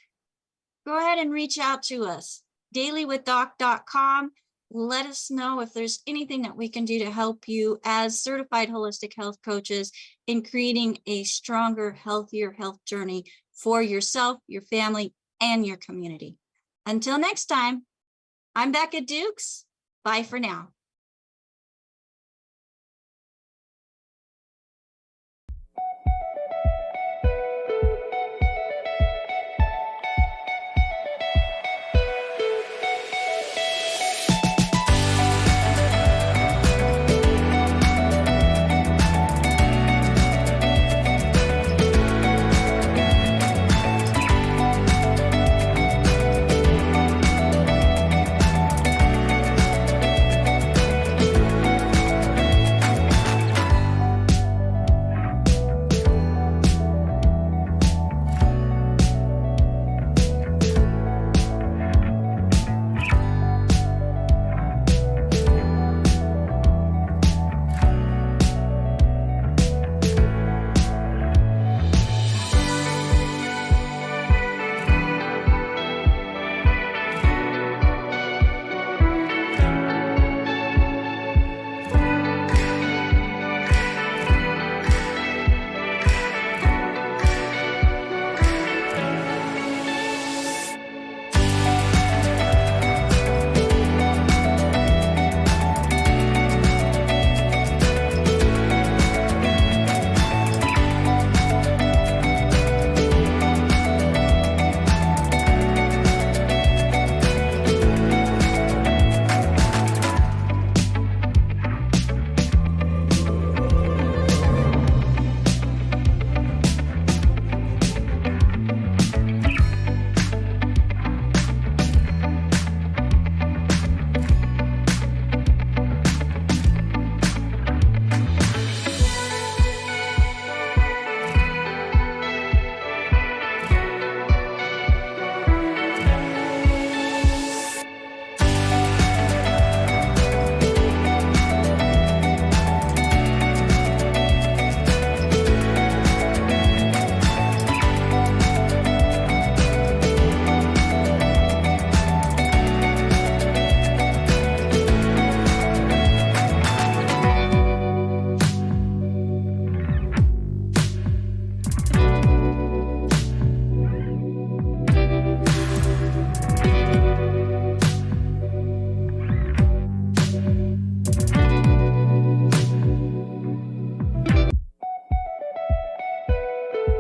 go ahead and reach out to us, dailywithdoc.com. Let us know if there's anything that we can do to help you as certified holistic health coaches in creating a stronger, healthier health journey for yourself, your family, and your community. Until next time, I'm Becca Dukes. Bye for now.